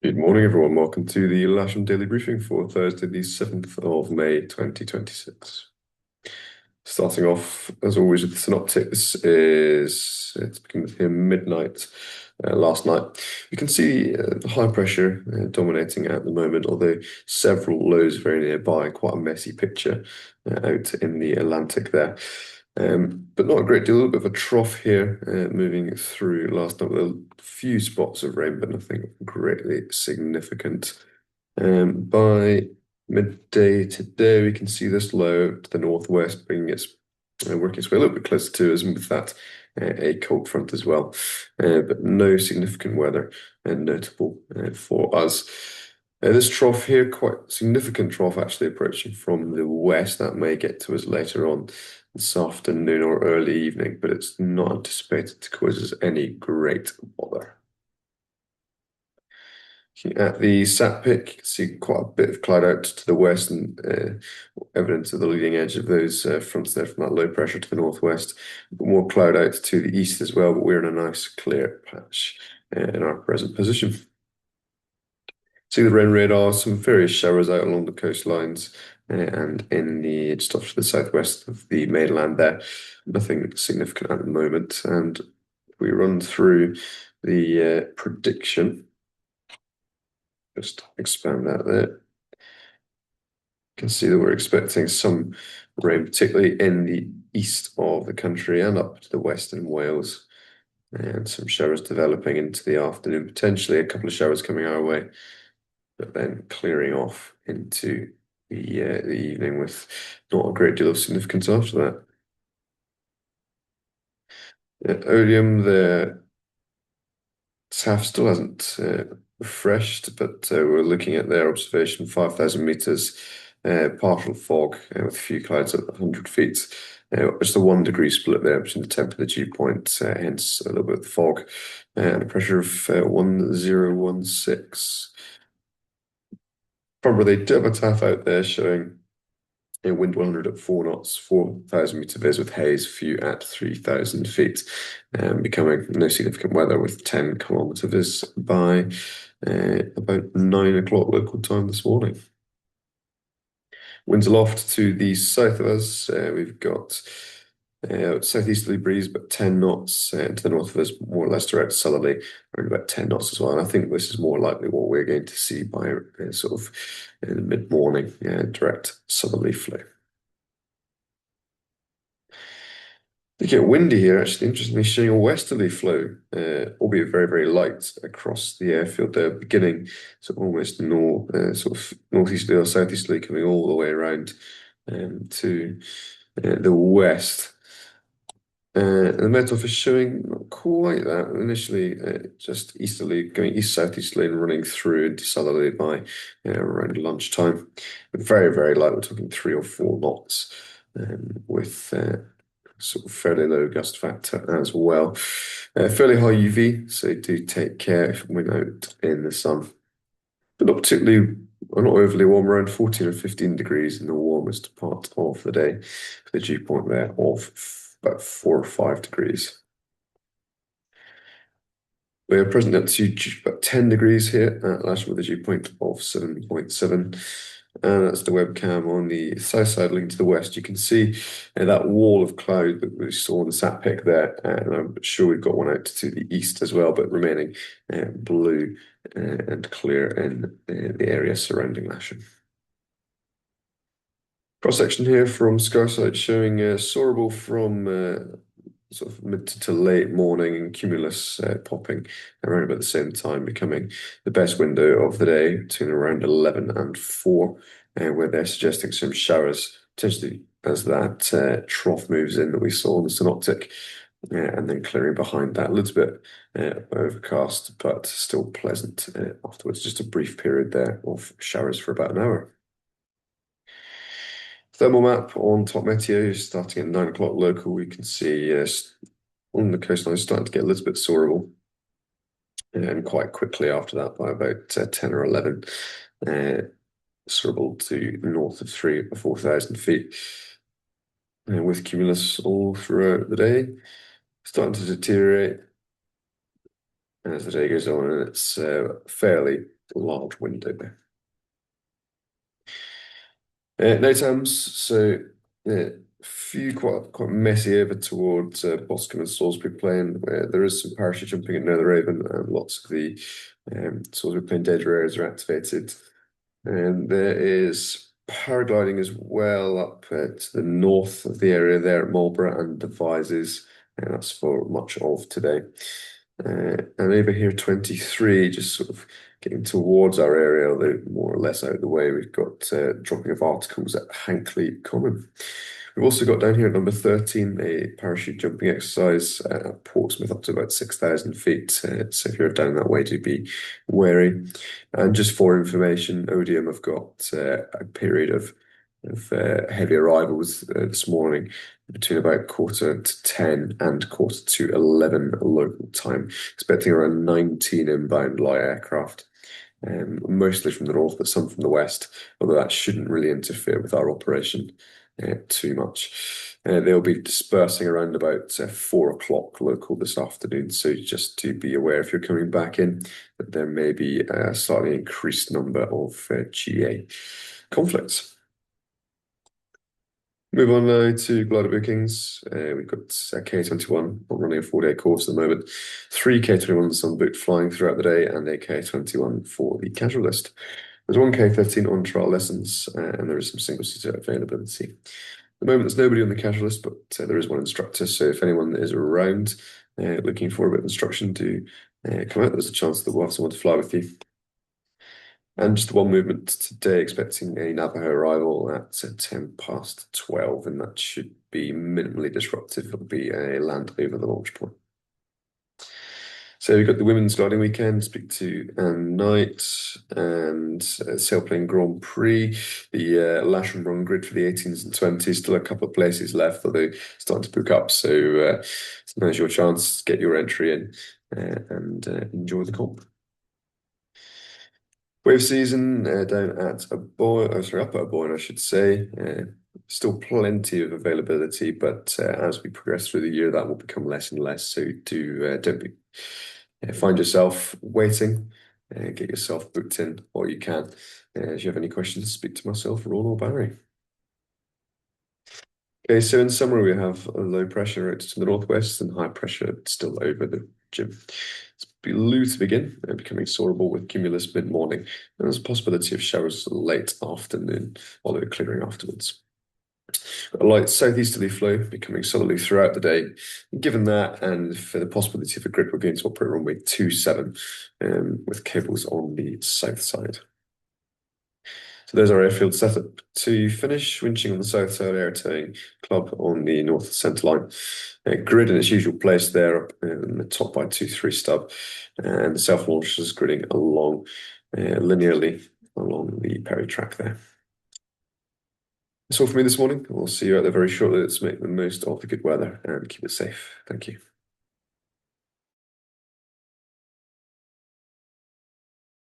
Good morning, everyone. Welcome to the Lasham Daily Briefing for Thursday, the 7th of May, 2026. Starting off, as always, with the synoptics it's beginning here midnight last night. You can see high pressure dominating at the moment, although several lows very nearby. Quite a messy picture out in the Atlantic there. But not a great deal, a little bit of a trough here moving through last night with a few spots of rain, but nothing greatly significant. By midday today, we can see this low to the northwest, bringing its working its way a little bit closer to us, and with that, a cold front as well. But no significant weather notable for us. This trough here, quite significant trough actually approaching from the west. That may get to us later on this afternoon or early evening, but it's not anticipated to cause us any great bother. Looking at the sat pic, you can see quite a bit of cloud out to the west and evidence of the leading edge of those fronts there from that low pressure to the northwest. More cloud out to the east as well, but we're in a nice clear patch in our present position. See the rain radar, some various showers out along the coastlines and in the just off to the southwest of the mainland there. Nothing significant at the moment. And we run through the prediction. Just expand that there. You can see that we're expecting some rain, particularly in the east of the country and up to the west in Wales, and some showers developing into the afternoon, potentially a couple of showers coming our way, but then clearing off into the evening with not a great deal of significance after that. Odium, the SAF still hasn't refreshed, but we're looking at their observation 5,000 meters, partial fog with a few clouds at 100 feet. Just a 1 degree split there between the temp and the dew point, hence a little bit of fog and a pressure of 1016. Probably they do have a TAF out there showing a wind 100 at 4 knots, 4,000 meter viz with haze, few at 3,000 feet, becoming no significant weather with 10 kilometer viz by about 9 o'clock local time this morning. Winds aloft to the south of us, we've got southeasterly breeze, but 10 knots, to the north of us, more or less direct southerly, around about 10 knots as well. And I think this is more likely what we're going to see by sort of in the mid-morning, direct southerly flow. They get windy here, actually, interestingly, showing a westerly flow, albeit very, very light across the airfield there, beginning sort of almost sort of northeasterly or southeasterly, coming all the way around to the west. The Met Office showing not quite that. Initially, just easterly, going east-southeasterly and running through into southerly by around lunchtime. But very, very light. We're talking 3 or 4 knots with sort of fairly low gust factor as well. Fairly high UV, so do take care if we're out in the sun. But not particularly, or not overly warm, around 14 or 15 degrees in the warmest part of the day. For the dew point there of about 4 or 5 degrees. We're present at about 10 degrees here at Lasham with a dew point of 7.7. And that's the webcam on the south side looking to the west. You can see that wall of cloud that we saw in the sat pic there. And I'm sure we've got one out to the east as well, but remaining blue and clear in the area surrounding Lasham. Cross section here from Scarside showing soarable from sort of mid to late morning and cumulus popping around about the same time, becoming the best window of the day between around 11 and 4, where they're suggesting some showers, potentially as that trough moves in that we saw in the synoptic, and then clearing behind that a little bit overcast, but still pleasant afterwards. Just a brief period there of showers for about an hour. Thermal map on top Meteo starting at 9 o'clock local. We can see on the coastline starting to get a little bit soarable, and quite quickly after that, by about 10 or 11, soarable to north of 3 or 4,000 feet, with cumulus all throughout the day, starting to deteriorate as the day goes on, and it's fairly large window there. Night times, so a few quite messy over towards Boscombe and Salisbury Plain, where there is some parachute jumping at Netheravon, and lots of the Salisbury Plain data areas are activated. And there is paragliding as well up to the north of the area there at Marlborough and Devizes, and that's for much of today. And over here, 23, just sort of getting towards our area, although more or less out of the way, we've got dropping of articles at Hankley Common. We've also got down here at number 13 a parachute jumping exercise at Portsmouth up to about 6,000 feet. So if you're down that way, do be wary. And just for information, Odium have got a period of heavy arrivals this morning between about quarter to 10 and quarter to 11 local time, expecting around 19 inbound light aircraft. Mostly from the north, but some from the west, although that shouldn't really interfere with our operation too much. They'll be dispersing around about 4 o'clock local this afternoon, so just to be aware if you're coming back in that there may be a slightly increased number of GA conflicts. Move on now to glider bookings. We've got K21 running a 4-day course at the moment, 3 K21s unbooked flying throughout the day, and a K21 for the casual list. There's 1 K13 on trial lessons, and there is some single-seater availability. At the moment, there's nobody on the casual list, but there is one instructor, so if anyone is around looking for a bit of instruction, do come out. There's a chance that we'll have someone to fly with you. And just the one movement today, expecting a Navajo arrival at 10 past 12, and that should be minimally disruptive. It'll be a land over the launch point. So we've got the women's gliding weekend, speak to Anne Knight, and sailplane Grand Prix, the Lasham run grid for the 18s and 20s, still a couple of places left, although starting to book up. So now's your chance, get your entry in and enjoy the comp. Wave season down at up at Aboyne, I should say. Still plenty of availability, but as we progress through the year, that will become less and less. So don't find yourself waiting. Get yourself booked in while you can. If you have any questions, speak to myself, Ron, or Barry. Okay, so in summary, we have a low pressure out to the northwest and high pressure still over the rim. It's blue to begin, becoming soarable with cumulus mid-morning, and there's a possibility of showers late afternoon, although clearing afterwards. A light southeasterly flow becoming southerly throughout the day. Given that, and for the possibility of a grid, we're going to operate runway 27 with cables on the south side. So there's our airfield setup. To finish, winching on the south side, air towing club on the north centre line. Grid in its usual place there, up in the top by 2-3 stub, and the self-launch is gridding along linearly along the Perry track there. That's all for me this morning. We'll see you out there very shortly. Let's make the most of the good weather and keep it safe. Thank you.